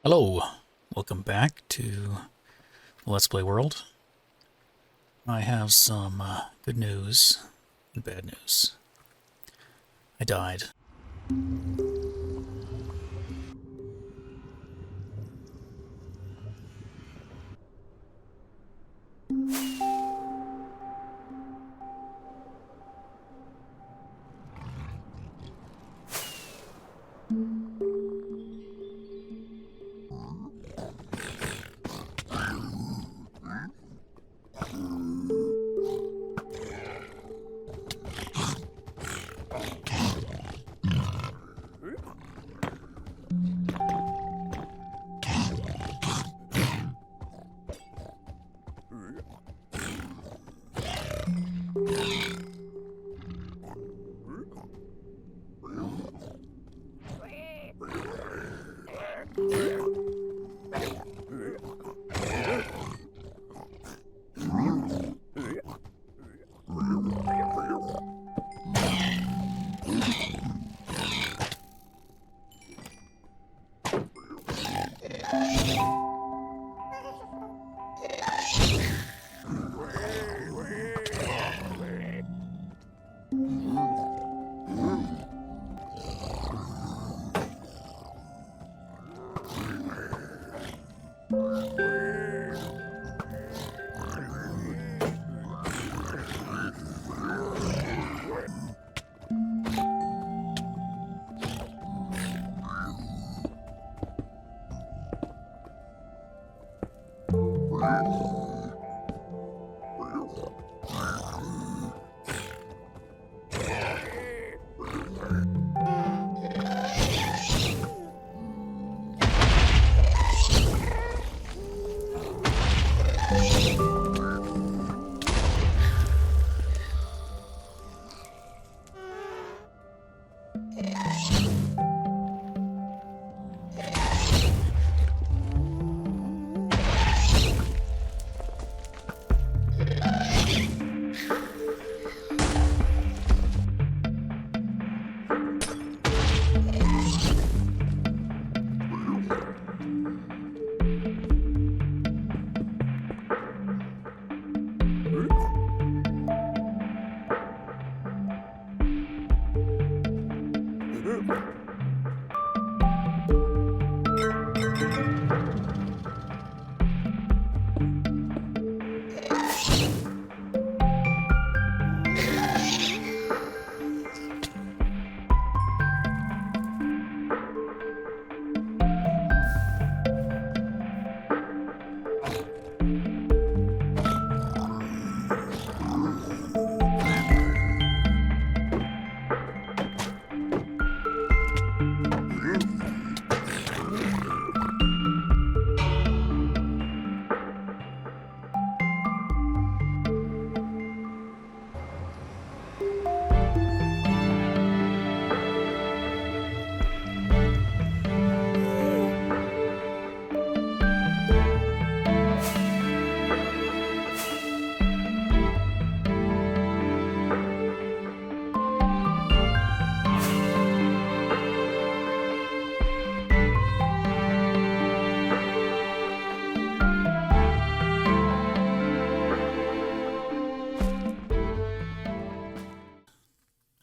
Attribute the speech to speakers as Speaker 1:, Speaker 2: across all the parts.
Speaker 1: Hello, welcome back to the Let's Play World. I have some good news and bad news. I died.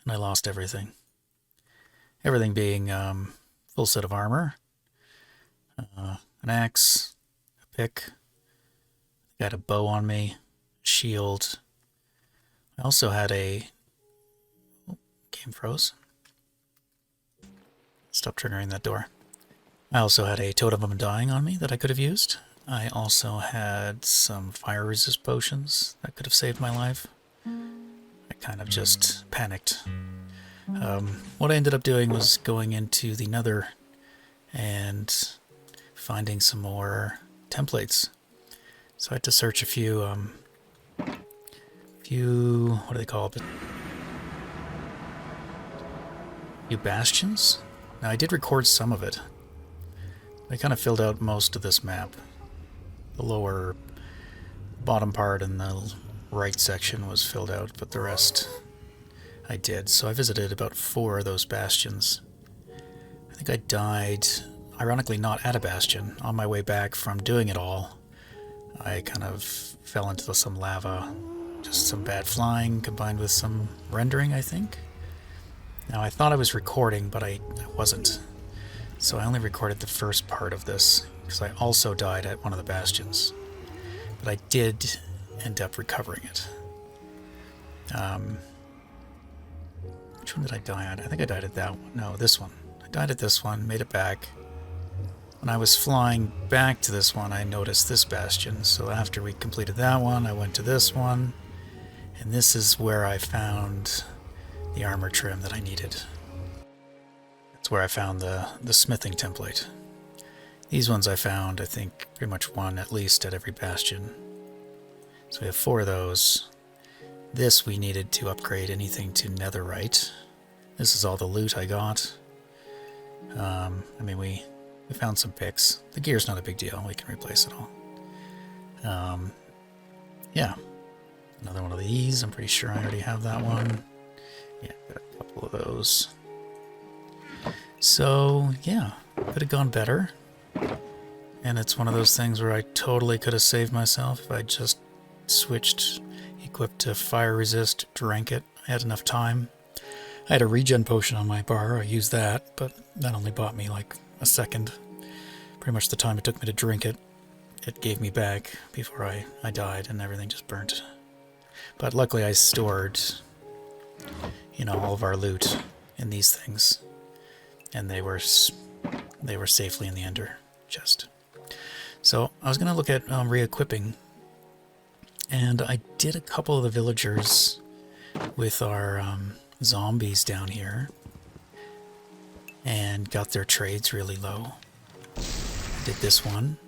Speaker 1: And I lost everything. Everything being full set of armor, an axe, a pick, got a bow on me, shield. I also had a... Oh, game froze. Stop triggering that door. I also had a totem of undying on me that I could have used. I also had some fire resist potions that could have saved my life. I kind of just panicked. What I ended up doing was going into the nether and finding some more templates. So I had to search a few, what do they call it? A few bastions? Now I did record some of it. I kind of filled out most of this map. The lower bottom part and the right section was filled out, but the rest I did. So I visited about 4 of those bastions. I think I died ironically not at a bastion. On my way back from doing it all, I kind of fell into some lava. Just some bad flying combined with some rendering, I think. Now, I thought I was recording, but I wasn't. So I only recorded the first part of this, because I also died at one of the bastions. But I did end up recovering it. Which one did I die at? I think I died at that one. No, this one. I died at this one, made it back. When I was flying back to this one, I noticed this bastion. So after we completed that one, I went to this one. And this is where I found the armor trim that I needed. That's where I found the smithing template. These ones I found, I think, pretty much one at least at every bastion. So we have 4 of those. This we needed to upgrade anything to netherite. This is all the loot I got. I mean, we found some picks. The gear's not a big deal. We can replace it all. Yeah. Another one of these. I'm pretty sure I already have that one. Yeah, got a couple of those. So, yeah. Could have gone better. And it's one of those things where I totally could have saved myself if I just switched, equipped to fire resist, drank it. I had enough time. I had a regen potion on my bar. I used that, but that only bought me like a second. Pretty much the time it took me to drink it, it gave me back before I died and everything just burnt. But luckily I stored, you know, all of our loot in these things. And they were safely in the ender chest. So I was going to look at re-equipping. And I did a couple of the villagers with our zombies down here. And got their trades really low. I did this one.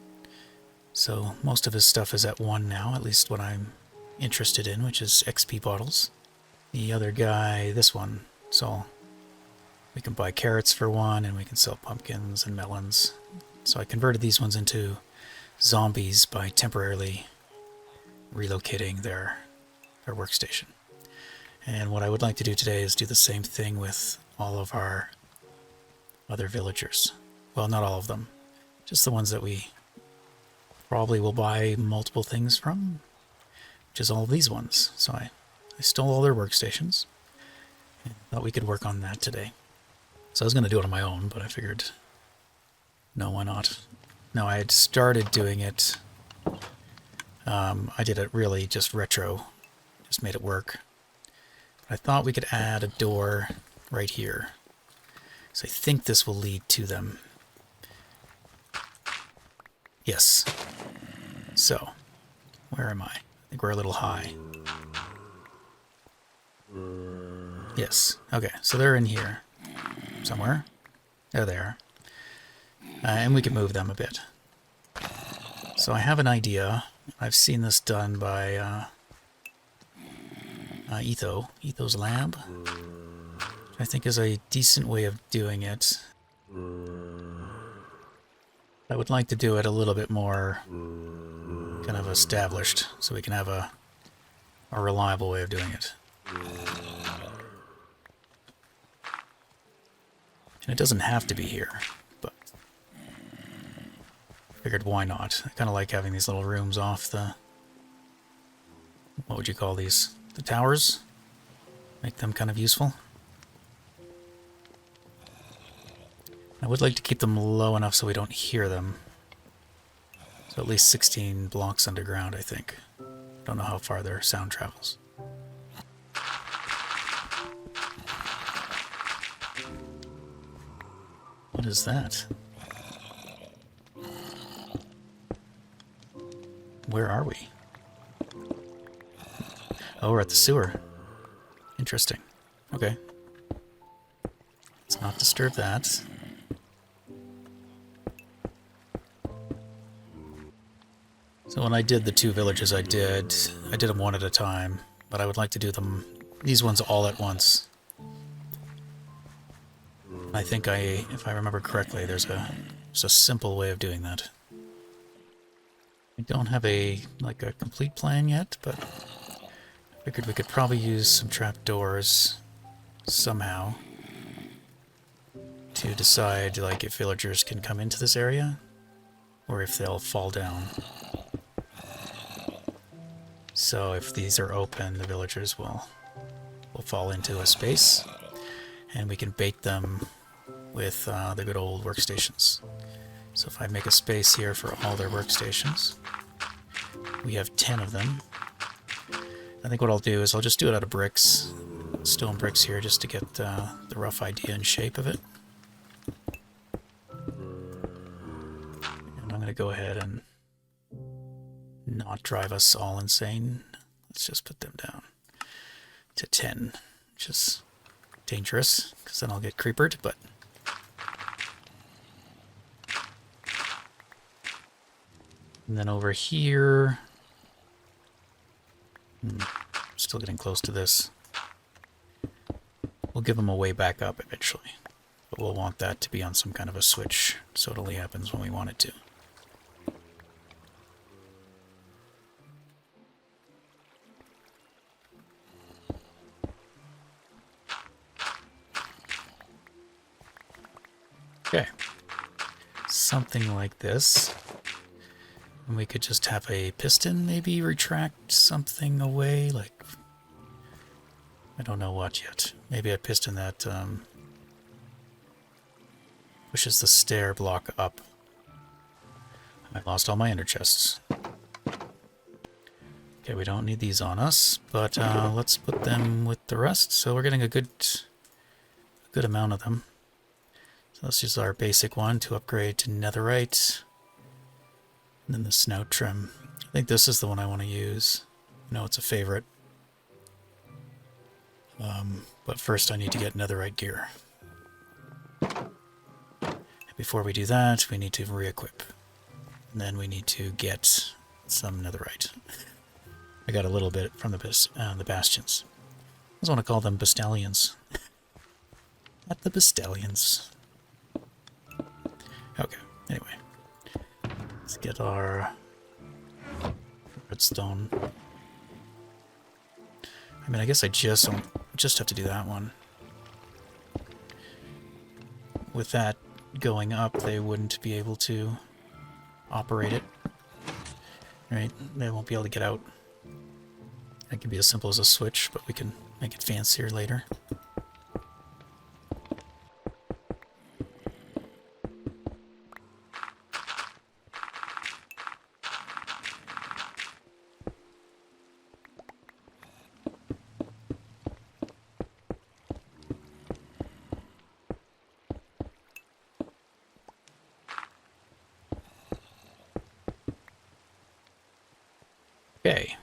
Speaker 1: So most of his stuff is at 1 now, at least what I'm interested in, which is XP bottles. The other guy, this one. So we can buy carrots for 1 and we can sell pumpkins and melons. So I converted these ones into zombies by temporarily relocating their workstation. And what I would like to do today is do the same thing with all of our other villagers. Well, not all of them. Just the ones that we probably will buy multiple things from, which is all of these ones. So I stole all their workstations and thought we could work on that today. So I was going to do it on my own, but I figured, no, why not? No, I had started doing it. I did it really just retro, just made it work. But I thought we could add a door right here. So I think this will lead to them. Yes. So, where am I? I think we're a little high. Yes. Okay, so they're in here somewhere. They're there. And we can move them a bit. So I have an idea. I've seen this done by Etho's Lab. I think is a decent way of doing it. I would like to do it a little bit more kind of established, so we can have a reliable way of doing it. And it doesn't have to be here, but I figured why not? I kind of like having these little rooms off the... What would you call these? The towers? Make them kind of useful. I would like to keep them low enough so we don't hear them. So at least 16 blocks underground, I think. Don't know how far their sound travels. What is that? Where are we? Oh, we're at the sewer. Interesting. Okay. Let's not disturb that. So when I did the 2 villages I did them one at a time, but I would like to do these ones all at once. I think if I remember correctly, there's a simple way of doing that. I don't have a complete plan yet, but I figured we could probably use some trapdoors somehow to decide like if villagers can come into this area or if they'll fall down. So if these are open, the villagers will fall into a space, and we can bait them with the good old workstations. So if I make a space here for all their workstations, we have 10 of them. I think what I'll do is I'll just do it out of bricks, stone bricks here, just to get the rough idea and shape of it. And I'm going to go ahead and not drive us all insane. Let's just put them down to 10, which is dangerous, because then I'll get creepered, but... And then over here... still getting close to this. We'll give them a way back up eventually, but we'll want that to be on some kind of a switch, so it only happens when we want it to. Okay, something like this. And we could just have a piston maybe retract something away, like, I don't know what yet. Maybe a piston that pushes the stair block up. I lost all my ender chests. Okay, we don't need these on us, but let's put them with the rest. So we're getting a good amount of them. So let's use our basic one to upgrade to netherite. And then the snout trim. I think this is the one I want to use. You know, it's a favorite. But first I need to get netherite gear. And before we do that, we need to re-equip. And then we need to get some netherite. I got a little bit from the bastions. I just want to call them bastallions. Not the bastallions. Okay, anyway. Let's get our redstone. I mean, I guess I just have to do that one. With that going up, they wouldn't be able to operate it. Right? They won't be able to get out. That can be as simple as a switch, but we can make it fancier later. Okay,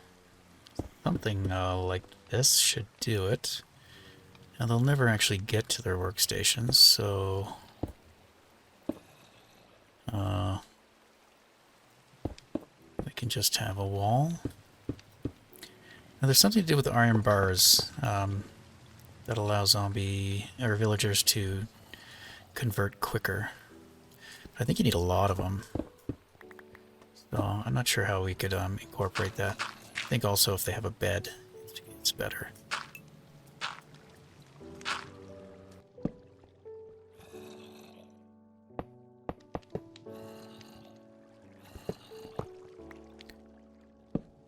Speaker 1: something like this should do it. Now they'll never actually get to their workstations, so we can just have a wall. Now there's something to do with the iron bars that allow zombie or villagers to convert quicker. I think you need a lot of them. So I'm not sure how we could incorporate that. I think also if they have a bed, it's better.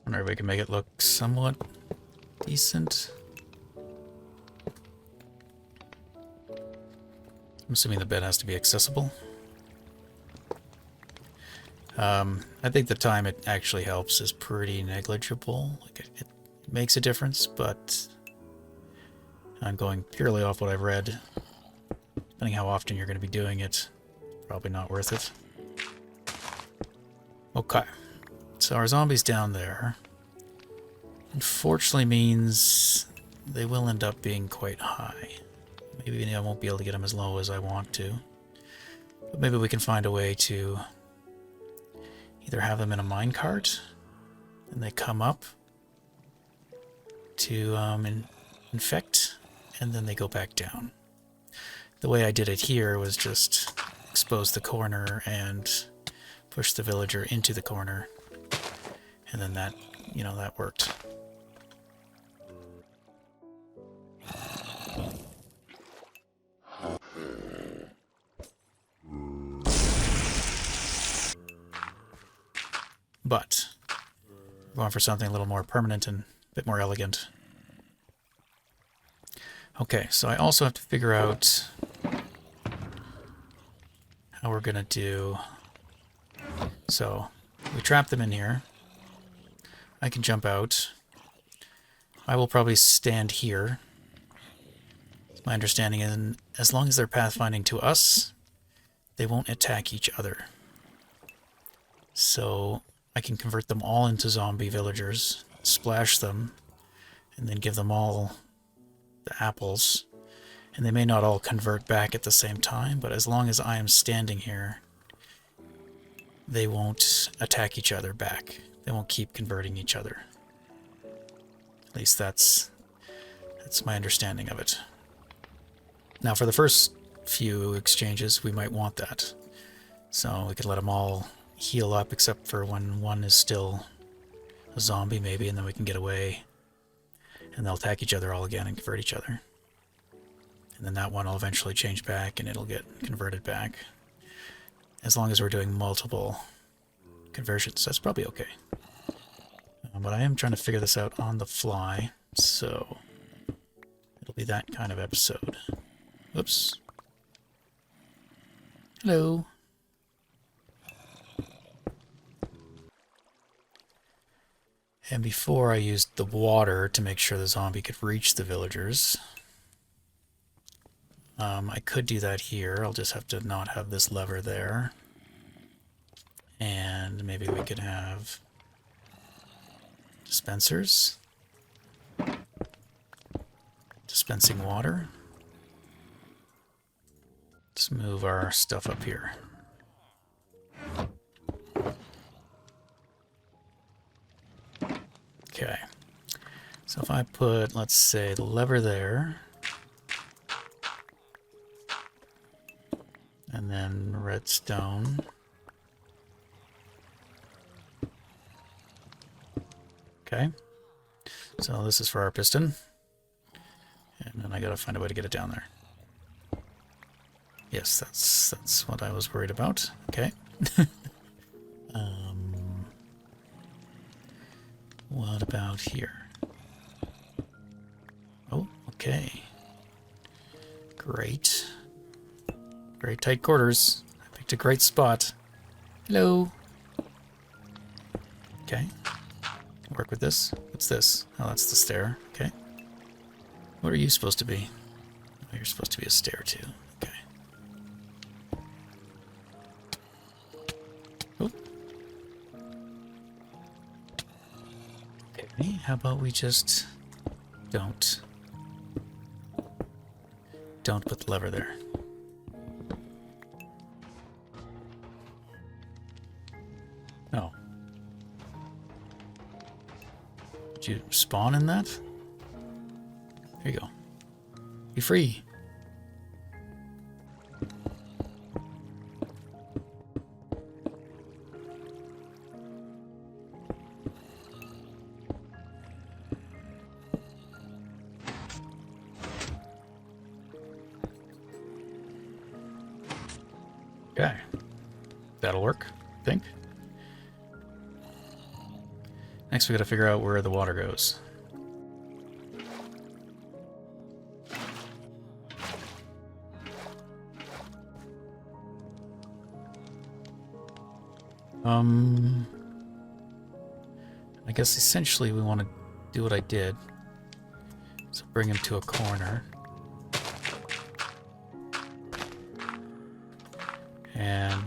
Speaker 1: Wonder if we can make it look somewhat decent. I'm assuming the bed has to be accessible. I think the time it actually helps is pretty negligible. Like it makes a difference, but I'm going purely off what I've read. Depending how often you're going to be doing it, probably not worth it. Okay, so our zombies down there, unfortunately means they will end up being quite high. Maybe I won't be able to get them as low as I want to, but maybe we can find a way to either have them in a minecart, and they come up to infect, and then they go back down. The way I did it here was just expose the corner and push the villager into the corner, and then that, you know, that worked. but I'm going for something a little more permanent and a bit more elegant. Okay, so I also have to figure out how we're going to do... So, we trap them in here. I can jump out. I will probably stand here. My understanding is, as long as they're pathfinding to us, they won't attack each other. So I can convert them all into zombie villagers, splash them, and then give them all the apples. And they may not all convert back at the same time, but as long as I am standing here, they won't attack each other back. They won't keep converting each other. At least that's my understanding of it. Now, for the first few exchanges, we might want that. So we could let them all heal up, except for when one is still a zombie, maybe, and then we can get away. And they'll attack each other all again and convert each other. And then that one will eventually change back, and it'll get converted back. As long as we're doing multiple conversions, that's probably okay. But I am trying to figure this out on the fly, so it'll be that kind of episode. Oops. Hello. And before I used the water to make sure the zombie could reach the villagers. I could do that here. I'll just have to not have this lever there. And maybe we could have dispensers. Dispensing water. Let's move our stuff up here. Okay. So if I put, let's say, the lever there, and then redstone. Okay. So this is for our piston. And then I gotta find a way to get it down there. Yes, that's what I was worried about. Okay. What about here? Oh, okay. Great. Very tight quarters. I picked a great spot. Hello. Okay. Work with this. What's this? Oh, that's the stair. Okay. What are you supposed to be? Oh, you're supposed to be a stair too. Okay. Oh. Okay, how about we just don't put the lever there. Oh. Did you spawn in that? Here you go. Be free. Okay. That'll work, I think. Next we gotta figure out where the water goes. I guess essentially we want to do what I did. So bring him to a corner. And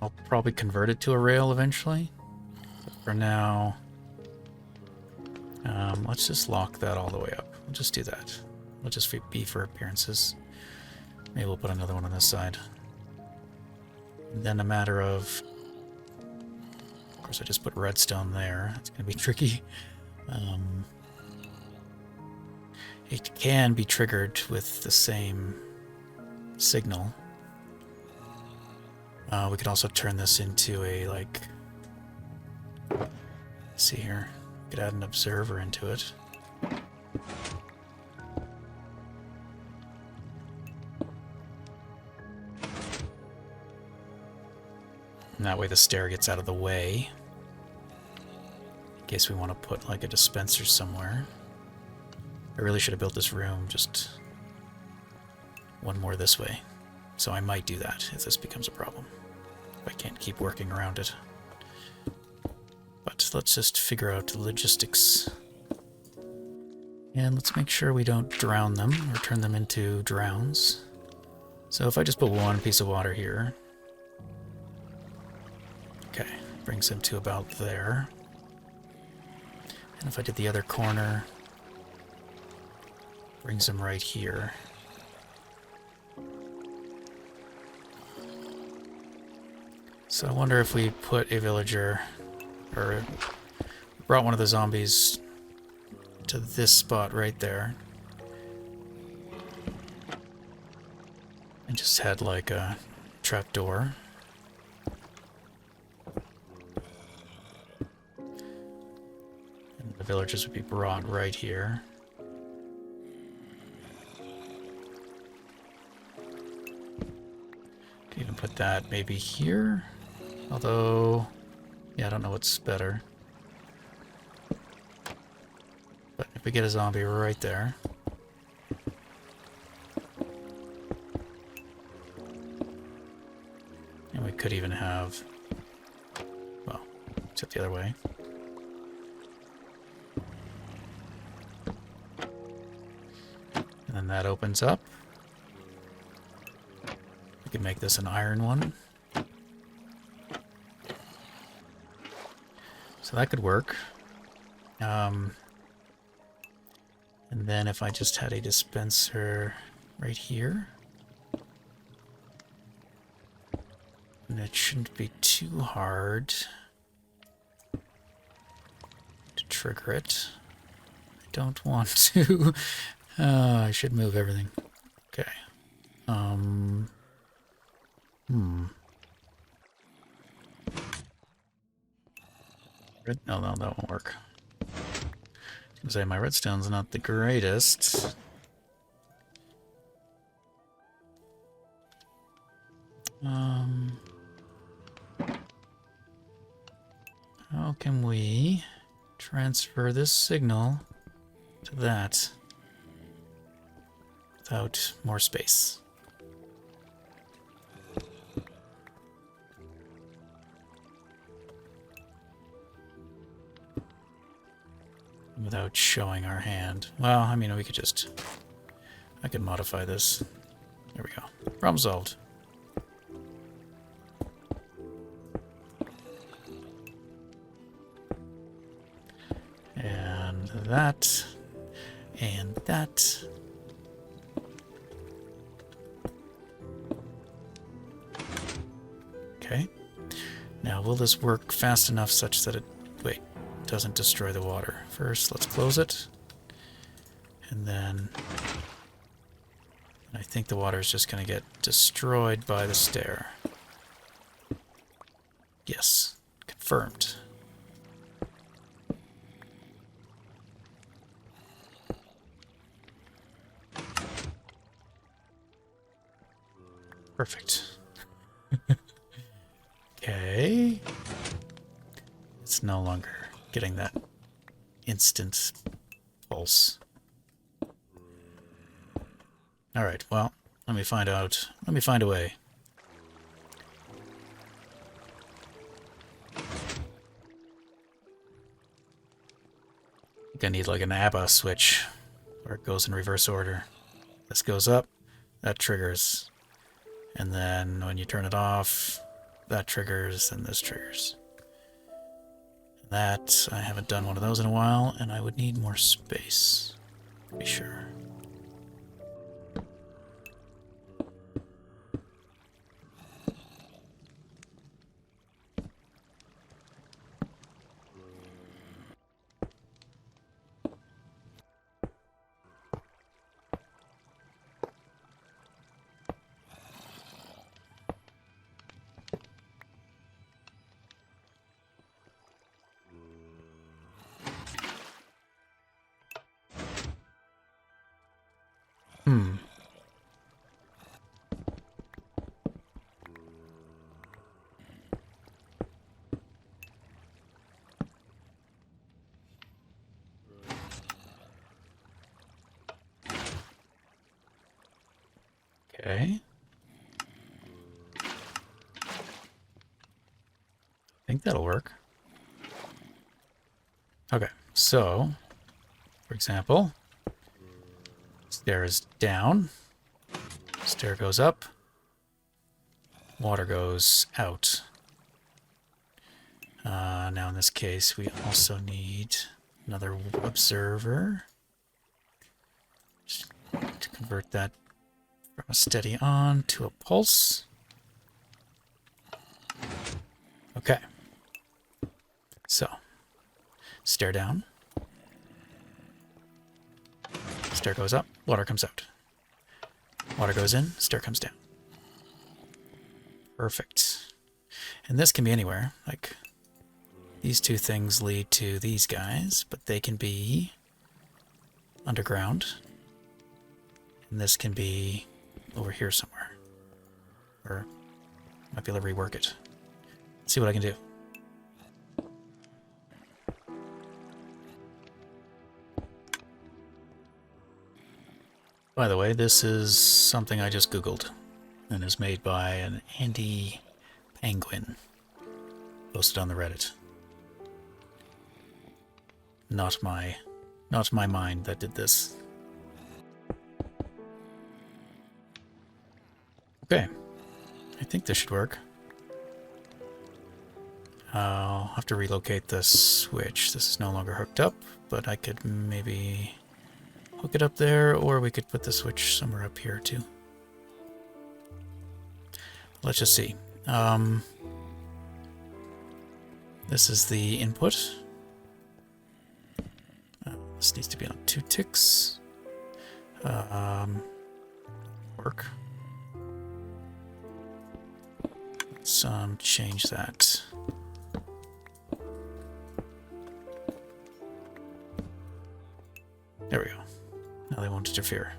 Speaker 1: I'll probably convert it to a rail eventually. But for now, let's just lock that all the way up. We'll just do that. We'll just be for appearances. Maybe we'll put another one on this side. And then a matter of course I just put redstone there. It's going to be tricky. It can be triggered with the same signal. We could also turn this into a, like... Let's see here. We could add an observer into it. And that way the stair gets out of the way. In case we want to put like a dispenser somewhere. I really should have built this room just one more this way. So I might do that if this becomes a problem. If I can't keep working around it. But let's just figure out the logistics. And let's make sure we don't drown them or turn them into drowns. So if I just put one piece of water here. Okay, brings them to about there. And if I did the other corner, brings them right here. So I wonder if we put a villager, or brought one of the zombies to this spot right there. And just had like a trapdoor. And the villagers would be brought right here. Could even put that maybe here. Although, yeah, I don't know what's better. But if we get a zombie right there. And we could even have, well, except the other way. And then that opens up. We could make this an iron one. So that could work. And then if I just had a dispenser right here, and it shouldn't be too hard to trigger it. I don't want to. I should move everything. Okay. No, that won't work. I was gonna say my redstone's not the greatest. How can we transfer this signal to that without more space? Without showing our hand. Well, I mean, we could just... I could modify this. There we go. Problem solved. And that. And that. Okay. Now, will this work fast enough such that it... Wait. Doesn't destroy the water. First, let's close it. And then... I think the water is just going to get destroyed by the stair. Yes. Confirmed. Perfect. Okay. It's no longer getting that instant pulse. Alright, well, let me find a way. I think I need like an ABBA switch where it goes in reverse order. This goes up, that triggers. And then when you turn it off, that triggers, and this triggers. That, I haven't done one of those in a while, and I would need more space, to be sure. Okay. I think that'll work. Okay, so, for example, stair is down, stair goes up, water goes out. Now in this case, we also need another observer to convert that from a steady on to a pulse. Okay. So, stair down. Stair goes up, water comes out. Water goes in, stair comes down. Perfect. And this can be anywhere. Like, these two things lead to these guys, but they can be underground. And this can be over here somewhere. Or I might be able to rework it. Let's see what I can do. By the way, this is something I just Googled and is made by an Andy Penguin. Posted on the Reddit. Not my mind that did this. Okay. I think this should work. I'll have to relocate the switch. This is no longer hooked up, but I could maybe hook it up there, or we could put the switch somewhere up here too. Let's just see. This is the input. This needs to be on 2 ticks. Work. Let's change that. There we go. Now they won't interfere.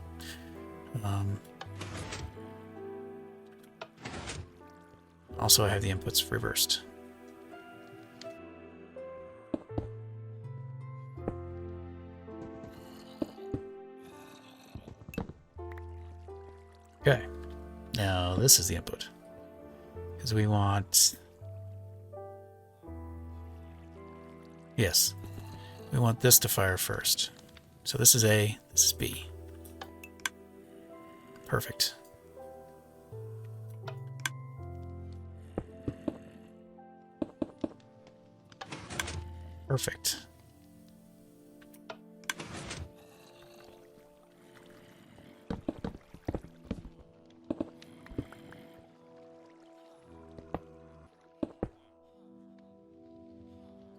Speaker 1: Also, I have the inputs reversed. Okay. Now this is the input. Because we want... Yes. We want this to fire first. So this is A, this is B. Perfect. Perfect.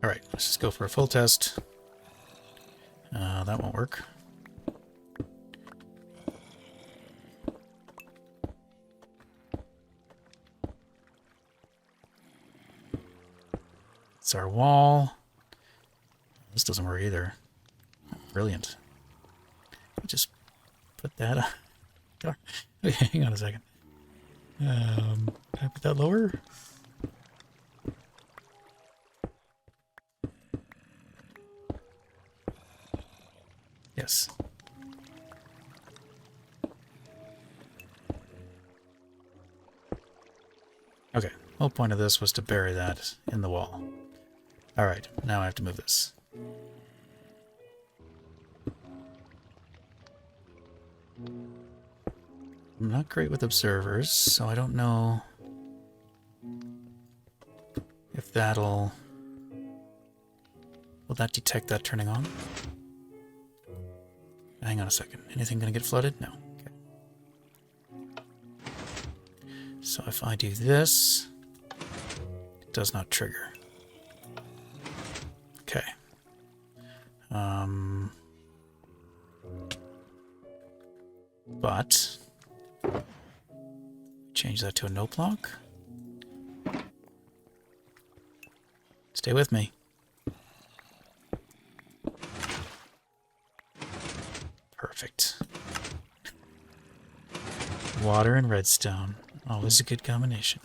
Speaker 1: All right, let's just go for a full test. That won't work. It's our wall. This doesn't work either. Brilliant. Just put that on. Okay, hang on a second. Can I put that lower? Yes. Okay, the whole point of this was to bury that in the wall. Alright, now I have to move this. I'm not great with observers, so I don't know if that'll... Will that detect that turning on? Hang on a second. Anything gonna get flooded? No. Okay. So if I do this, it does not trigger. Okay. But change that to a no block. Stay with me. Perfect. Water and redstone. Always a good combination.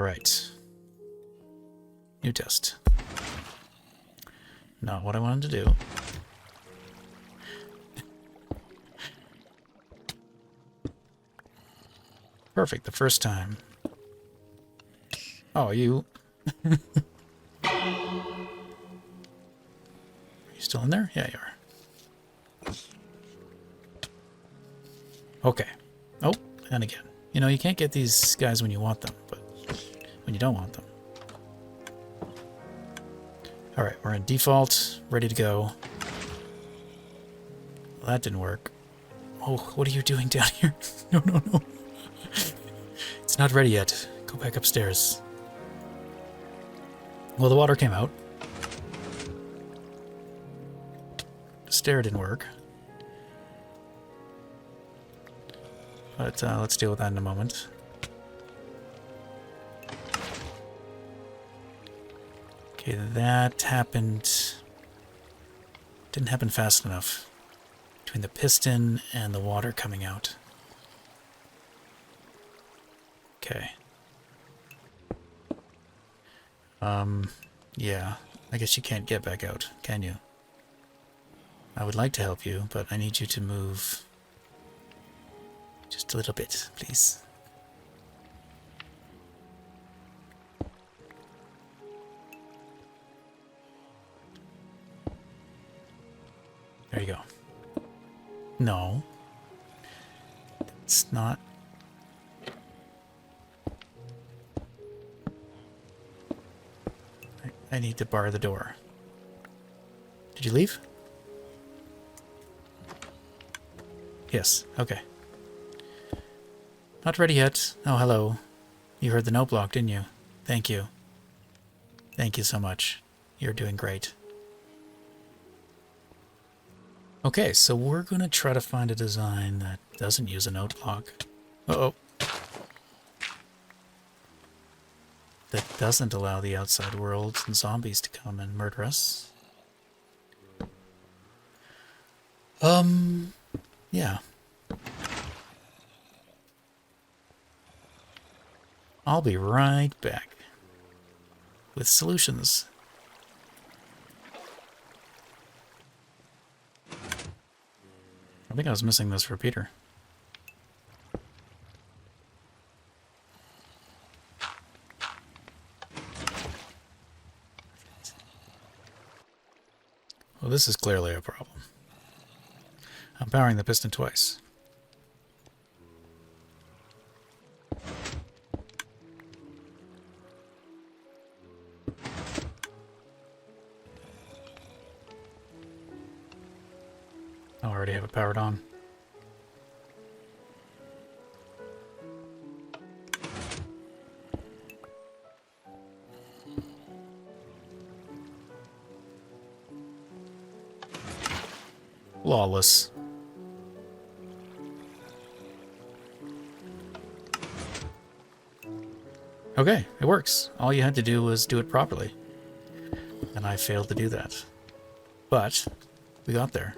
Speaker 1: Alright. New test. Not what I wanted to do. Perfect, the first time. Oh, you... Are you still in there? Yeah, you are. Okay. Oh, and again. You know, you can't get these guys when you want them, but when you don't want them. Alright, we're in default, ready to go. Well, that didn't work. Oh, what are you doing down here? No, no, no. It's not ready yet. Go back upstairs. Well, the water came out. The stair didn't work. But let's deal with that in a moment. Okay, that happened... Didn't happen fast enough. Between the piston and the water coming out. Okay. Yeah. I guess you can't get back out, can you? I would like to help you, but I need you to move just a little bit, please. There you go. No. It's not... I need to bar the door. Did you leave? Yes, okay. Not ready yet. Oh, hello. You heard the note block, didn't you? Thank you. Thank you so much. You're doing great. Okay, so we're going to try to find a design that doesn't use a note block. Uh-oh. That doesn't allow the outside world and zombies to come and murder us. Yeah. I'll be right back with solutions. I think I was missing this repeater. Well, this is clearly a problem. I'm powering the piston twice. I already have it powered on. Flawless. Okay, it works. All you had to do was do it properly. And I failed to do that. But we got there.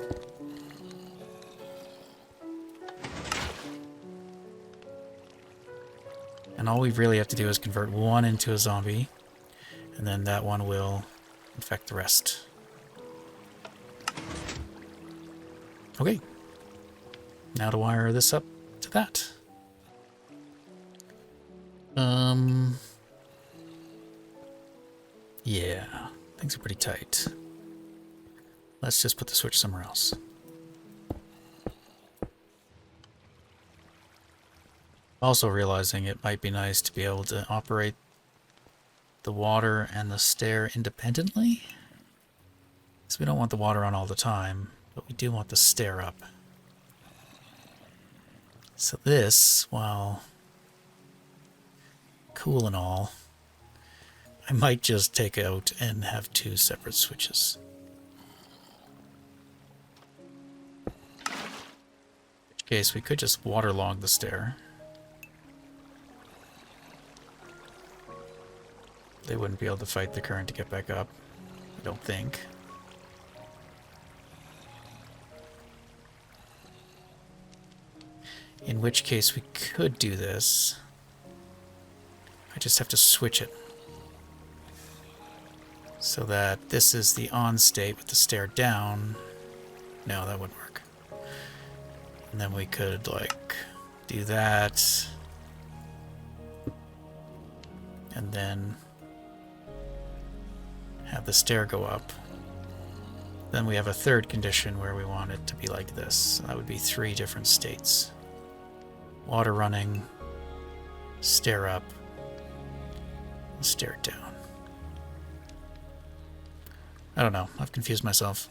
Speaker 1: And all we really have to do is convert one into a zombie, and then that one will infect the rest. Okay. Now to wire this up to that. Yeah, things are pretty tight. Let's just put the switch somewhere else. Also realizing it might be nice to be able to operate the water and the stair independently. Because we don't want the water on all the time, but we do want the stair up. So this, while cool and all, I might just take out and have two separate switches. In which case we could just waterlog the stair. They wouldn't be able to fight the current to get back up, I don't think. In which case we could do this. I'd just have to switch it so that this is the on state with the stair down. No, that wouldn't work. And then we could, like, do that. And then have the stair go up. Then we have a third condition where we want it to be like this. That would be 3 different states. Water running, stair up, stair down. I don't know. I've confused myself.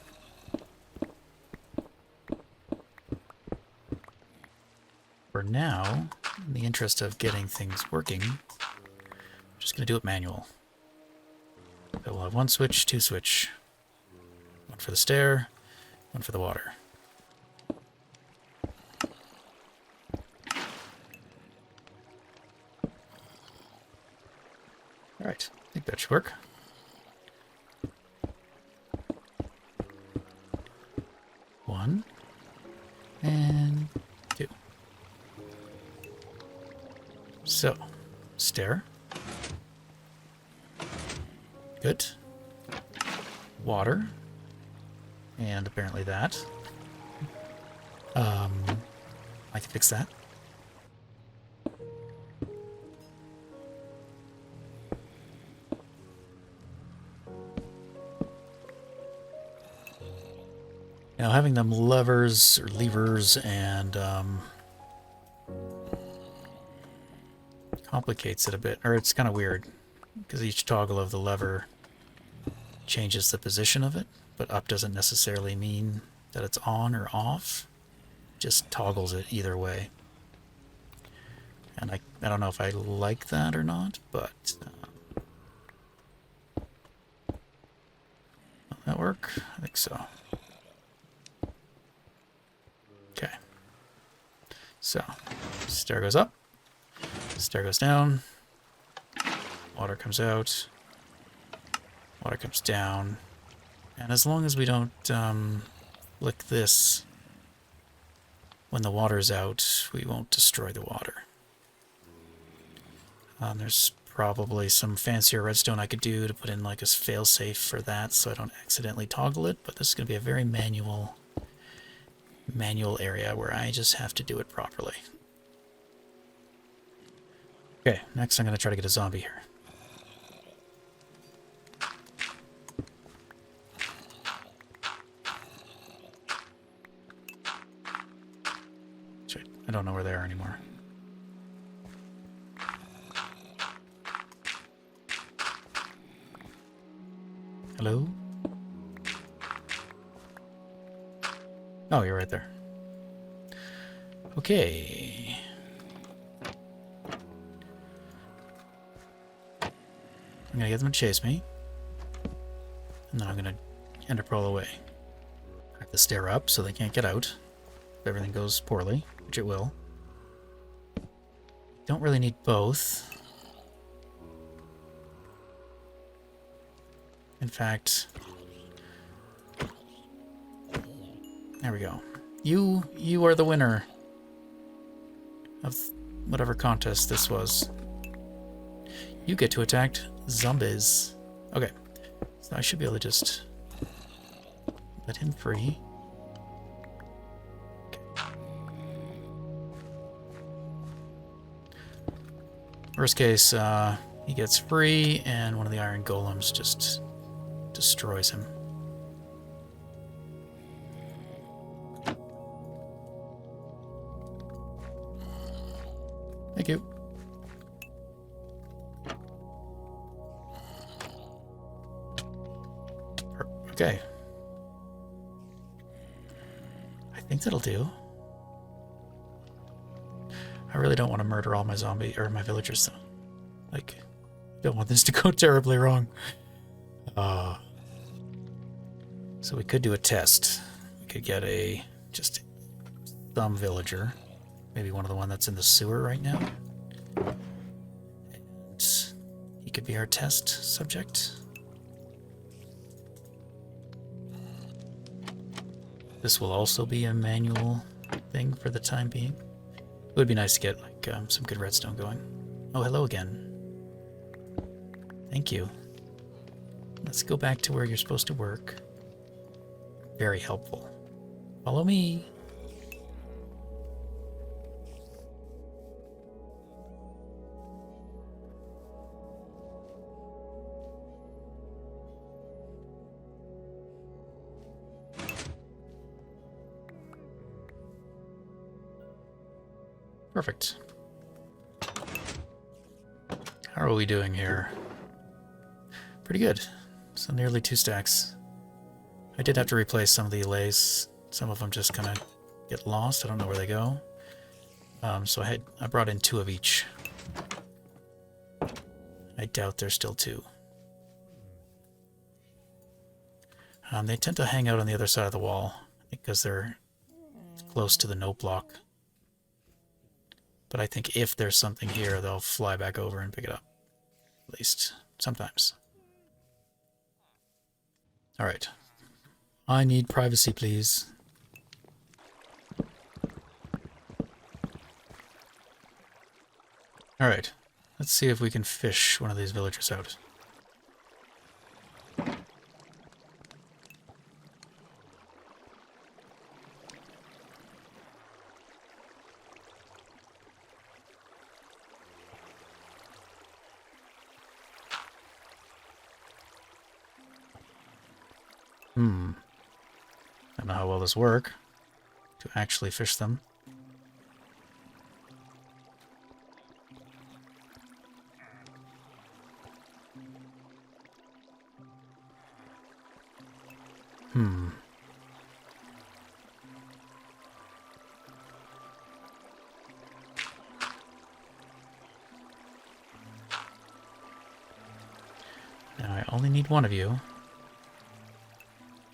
Speaker 1: For now, in the interest of getting things working, I'm just going to do it manual. So we'll have 1 switch, 2 switch. 1 for the stair, 1 for the water. Alright, I think that should work. One and 2. So, stair. Good. Water. And apparently that. I can fix that. Now, having them levers or levers and complicates it a bit, or it's kind of weird because each toggle of the lever changes the position of it, but up doesn't necessarily mean that it's on or off. It just toggles it either way. And I don't know if I like that or not, but will that work? I think so. Okay. So, stair goes up, stair goes down, water comes out, water comes down, and as long as we don't flick this when the water's out, we won't destroy the water. There's probably some fancier redstone I could do to put in like a failsafe for that so I don't accidentally toggle it, but this is going to be a very manual area where I just have to do it properly. Okay, next I'm going to try to get a zombie here. I don't know where they are anymore. Hello? Oh, you're right there. Okay. I'm gonna get them to chase me. And then I'm gonna ender pearl away. I have to stair up so they can't get out. If everything goes poorly, which it will. Don't really need both. In fact, there we go. You are the winner of whatever contest this was. You get to attack zombies. Okay, so I should be able to just let him free. Okay. Worst case, he gets free, and one of the iron golems just destroys him. Thank you. Okay. I think that'll do. I really don't want to murder all my my villagers though. Like, don't want this to go terribly wrong. So we could do a test. We could get just some villager. Maybe one of the one that's in the sewer right now. And he could be our test subject. This will also be a manual thing for the time being. It would be nice to get like some good redstone going. Oh, hello again. Thank you. Let's go back to where you're supposed to work. Very helpful. Follow me. Perfect. How are we doing here? Pretty good. So nearly 2 stacks. I did have to replace some of the allays. Some of them just kind of get lost. I don't know where they go. So I brought in 2 of each. I doubt there's still 2. They tend to hang out on the other side of the wall because they're close to the note block. But I think if there's something here, they'll fly back over and pick it up. At least, sometimes. Alright. I need privacy, please. Alright. Let's see if we can fish one of these villagers out. I don't know how well this work to actually fish them. Now I only need one of you.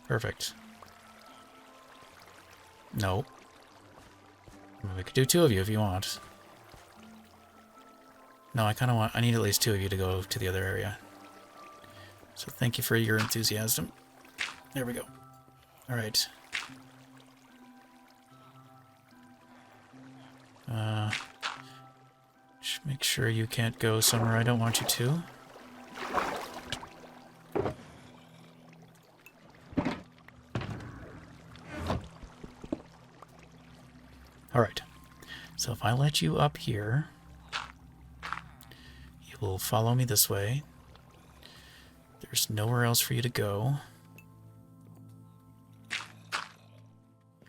Speaker 1: Perfect. No. We could do 2 of you if you want. No, I need at least 2 of you to go to the other area. So thank you for your enthusiasm. There we go. Alright. Just make sure you can't go somewhere I don't want you to. Alright, so if I let you up here, you will follow me this way. There's nowhere else for you to go.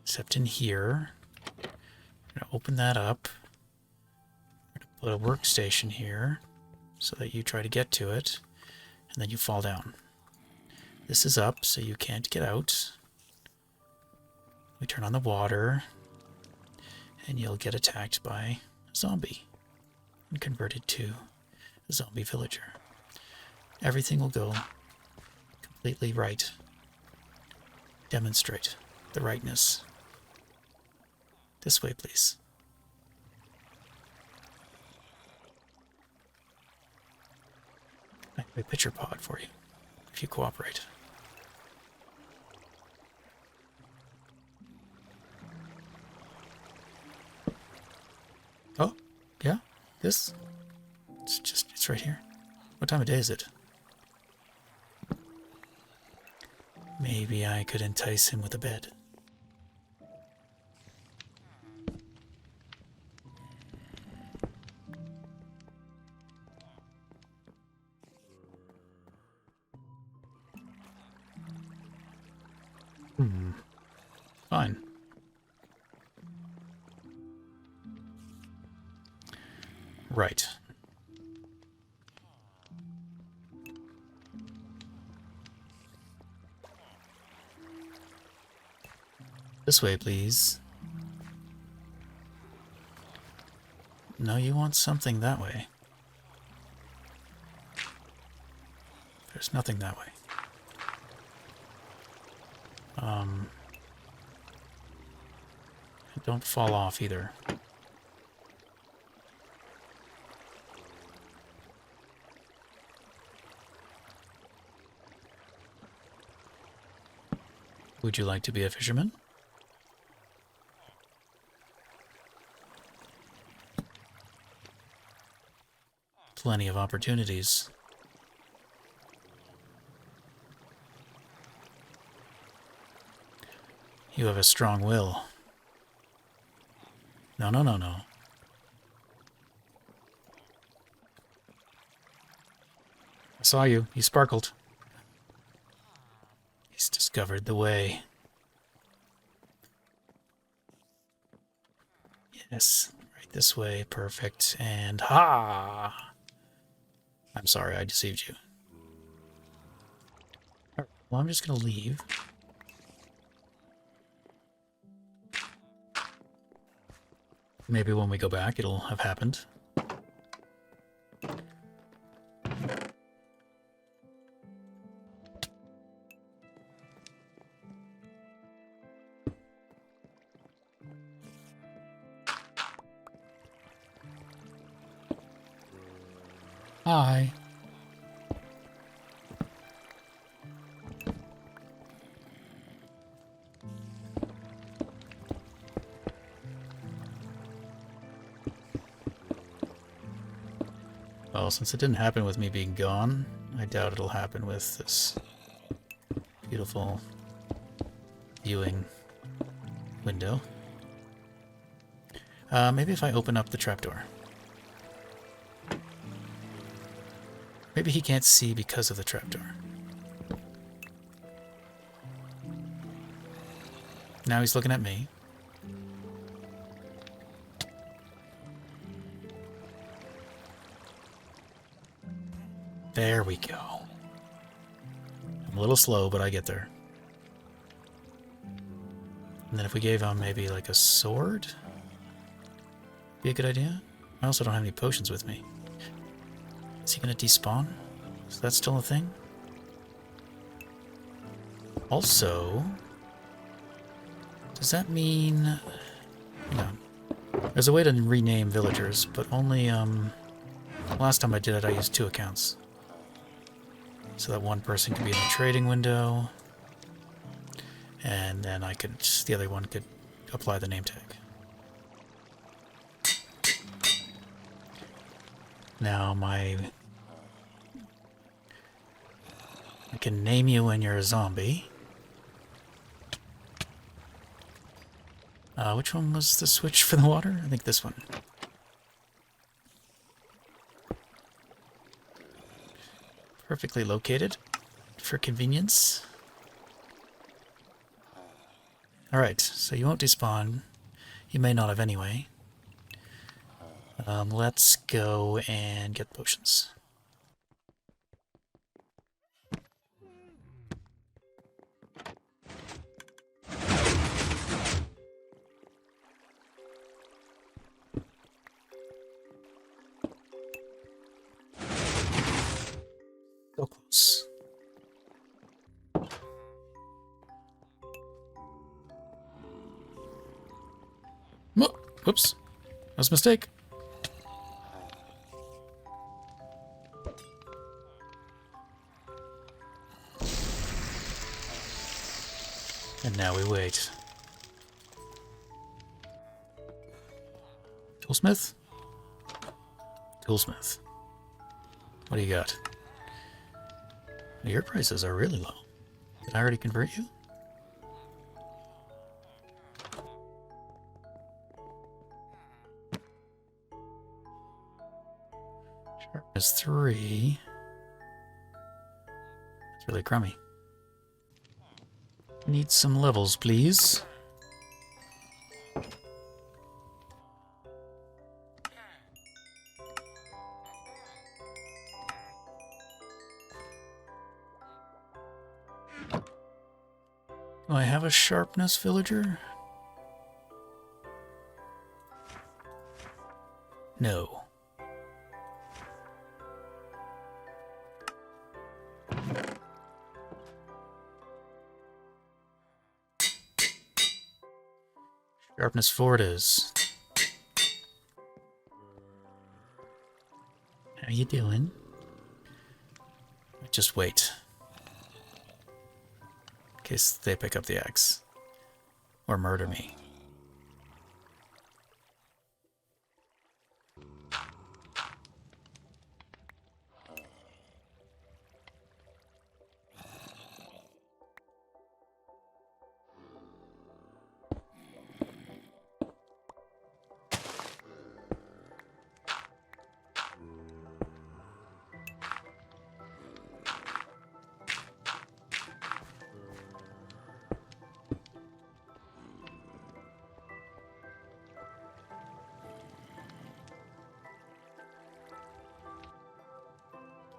Speaker 1: Except in here. I'm going to open that up. I'm going to put a workstation here so that you try to get to it, and then you fall down. This is up, so you can't get out. We turn on the water, and you'll get attacked by a zombie and converted to a zombie villager. Everything will go completely right. Demonstrate the rightness. This way, please. I have a pitcher pod for you, if you cooperate. Oh, yeah? This? It's right here. What time of day is it? Maybe I could entice him with a bed. Fine. Right. This way, please. No, you want something that way. There's nothing that way. Don't fall off either. Would you like to be a fisherman? Plenty of opportunities. You have a strong will. No, no, no, no. I saw you. You sparkled. He's discovered the way. Yes, right this way. Perfect. And ha! I'm sorry, I deceived you. Alright, well, I'm just going to leave. Maybe when we go back, it'll have happened. Hi. Well, since it didn't happen with me being gone, I doubt it'll happen with this beautiful viewing window. Maybe if I open up the trapdoor. Maybe he can't see because of the trapdoor. Now he's looking at me. There we go. I'm a little slow, but I get there. And then if we gave him maybe like a sword, be a good idea. I also don't have any potions with me. Is he going to despawn? Is that still a thing? Also, does that mean... Hang on. There's a way to rename villagers, but only, last time I did it, I used 2 accounts. So that one person could be in the trading window, and then the other one could apply the name tag. Now I can name you when you're a zombie. Which one was the switch for the water? I think this one. Perfectly located for convenience. Alright, so you won't despawn. You may not have anyway. Let's go and get potions. So close. Whoops. That was a mistake. And now we wait. Toolsmith? Toolsmith. What do you got? Your prices are really low. Did I already convert you? Sharpness 3. It's really crummy. Need some levels, please. Do I have a sharpness villager? No. Sharpness 4 it is. How you doing? Just wait. In case they pick up the axe. Or murder me.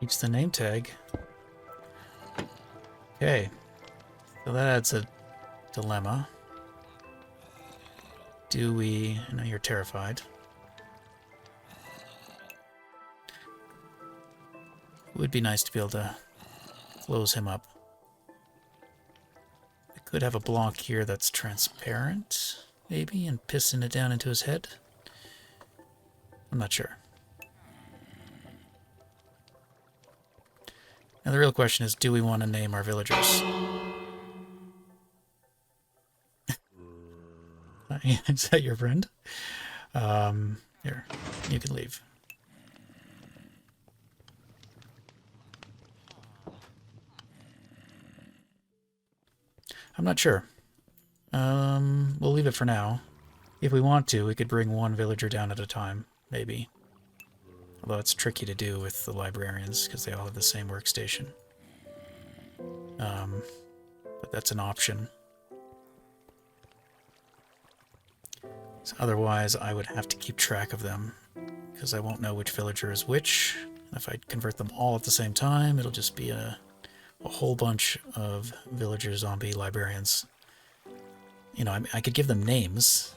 Speaker 1: Each the name tag. Okay. So that adds a dilemma. Do we... I know you're terrified. It would be nice to be able to close him up. I could have a block here that's transparent, maybe, and piston it down into his head. I'm not sure. Now the real question is, do we want to name our villagers? Is that your friend? Here, you can leave. I'm not sure. We'll leave it for now. If we want to, we could bring one villager down at a time, maybe. Although it's tricky to do with the librarians, because they all have the same workstation. But that's an option. So otherwise, I would have to keep track of them, because I won't know which villager is which. If I convert them all at the same time, it'll just be a whole bunch of villager zombie librarians. You know, I could give them names.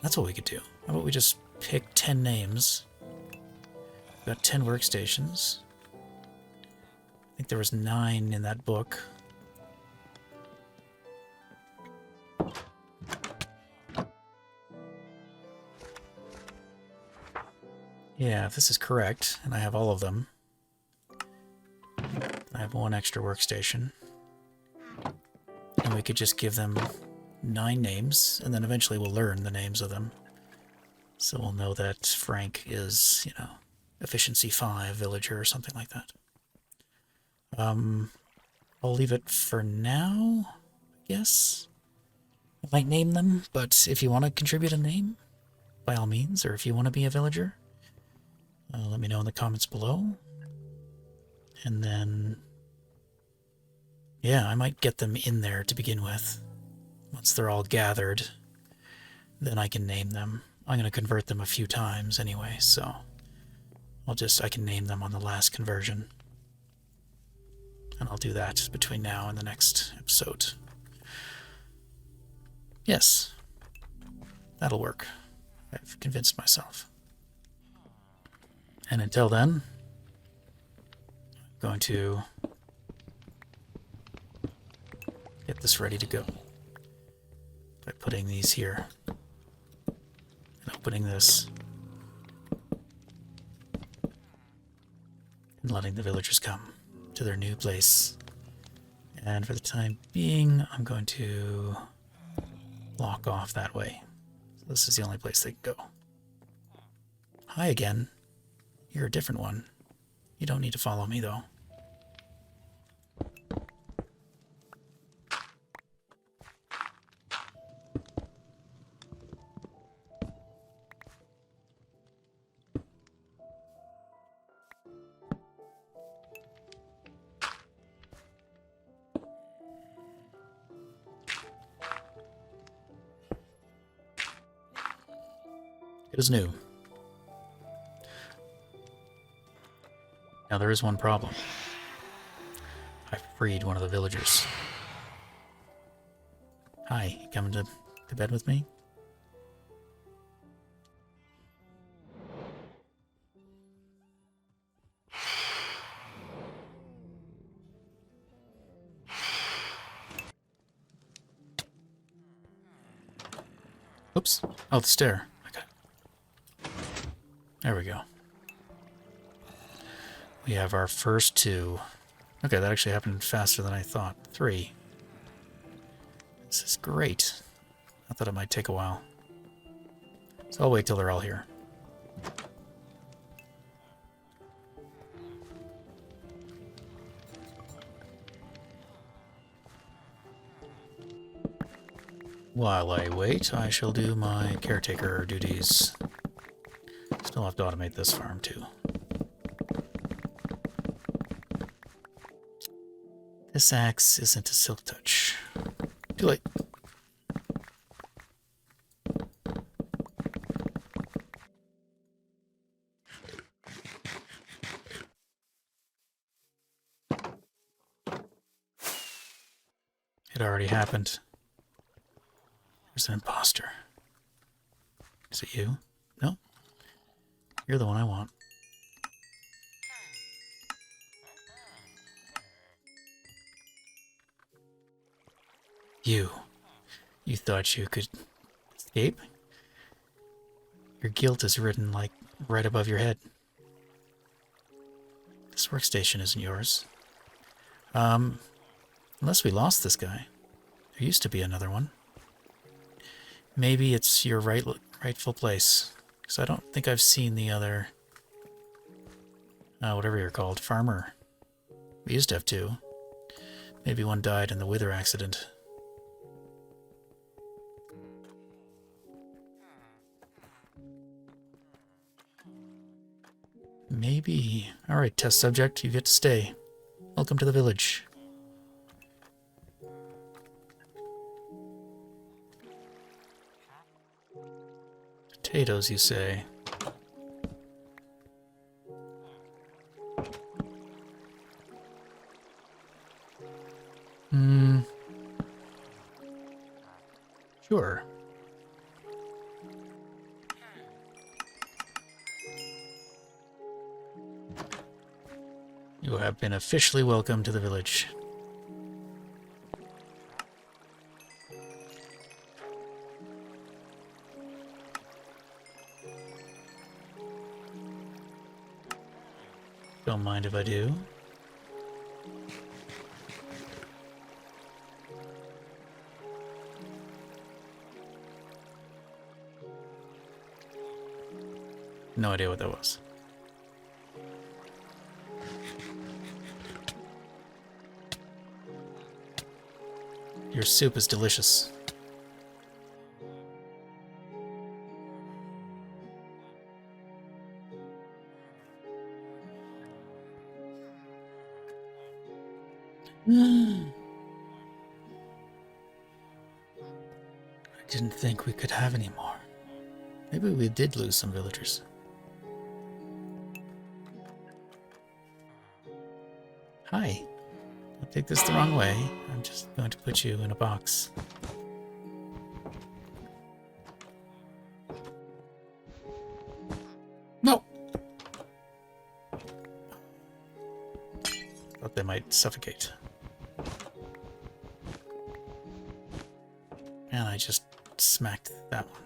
Speaker 1: That's what we could do. How about we just pick 10 names? We've got 10 workstations. I think there was 9 in that book. Yeah, if this is correct, and I have all of them, I have 1 extra workstation. And we could just give them 9 names, and then eventually we'll learn the names of them. So we'll know that Frank is, you know, efficiency 5 villager or something like that. I'll leave it for now, I guess. I might name them, but if you want to contribute a name, by all means, or if you want to be a villager, let me know in the comments below. And then, yeah, I might get them in there to begin with. Once they're all gathered, then I can name them. I'm going to convert them a few times anyway, so I can name them on the last conversion. And I'll do that between now and the next episode. Yes, that'll work. I've convinced myself. And until then, I'm going to get this ready to go by putting these here and opening this and letting the villagers come to their new place. And for the time being, I'm going to lock off that way. So this is the only place they can go. Hi again. You're a different one. You don't need to follow me, though. It is new. Now there is one problem. I freed one of the villagers. Hi, you coming to bed with me? Oops. Oh, the stair. Okay. There we go. We have our first 2. Okay, that actually happened faster than I thought. 3. This is great. I thought it might take a while. So I'll wait till they're all here. While I wait, I shall do my caretaker duties. Still have to automate this farm too. This axe isn't a silk touch. Too late. It already happened. There's an imposter. Is it you? No. You're the one I want. You. You thought you could escape? Your guilt is written, like, right above your head. This workstation isn't yours. Unless we lost this guy. There used to be another one. Maybe it's your rightful place. Because I don't think I've seen the other... whatever you're called. Farmer. We used to have two. Maybe one died in the wither accident. Maybe. Alright, test subject, you get to stay. Welcome to the village. Potatoes, you say? Sure. You have been officially welcomed to the village. Don't mind if I do. No idea what that was. Your soup is delicious. I didn't think we could have any more. Maybe we did lose some villagers. Hi. Don't take this the wrong way. I'm just going to put you in a box. No! Thought they might suffocate. And I just smacked that one.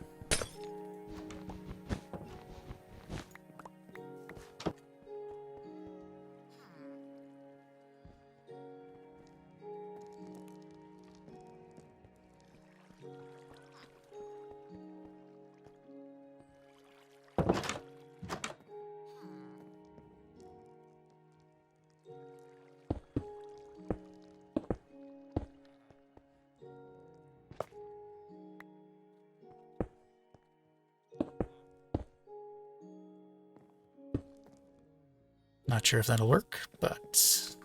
Speaker 1: Not sure if that'll work, but...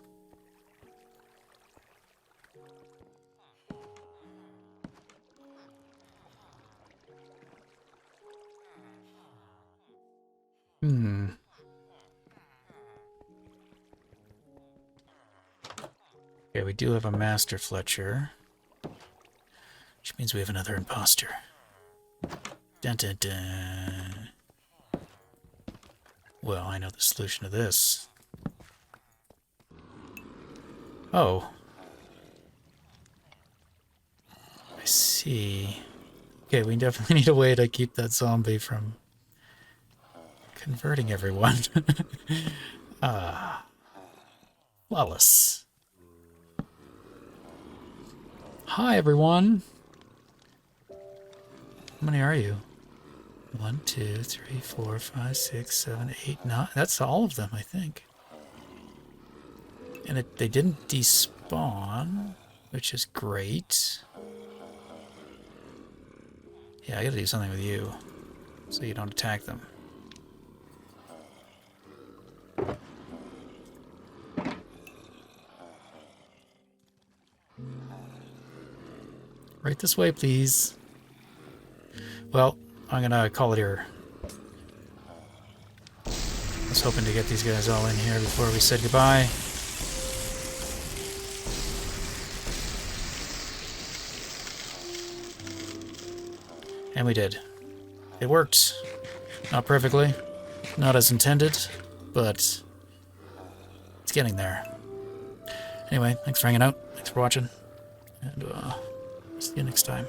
Speaker 1: Okay, we do have a Master Fletcher. Which means we have another imposter. Dun dun dun. Well, I know the solution to this. Oh. I see. Okay, we definitely need a way to keep that zombie from converting everyone. Flawless. Hi, everyone. How many are you? 1, 2, 3, 4, 5, 6, 7, 8, 9. That's all of them, I think. And they didn't despawn, which is great. Yeah, I gotta do something with you, so you don't attack them. Right this way, please. Well, I'm gonna call it here. I was hoping to get these guys all in here before we said goodbye. And we did. It worked. Not perfectly. Not as intended, but it's getting there. Anyway, thanks for hanging out. Thanks for watching. And see you next time.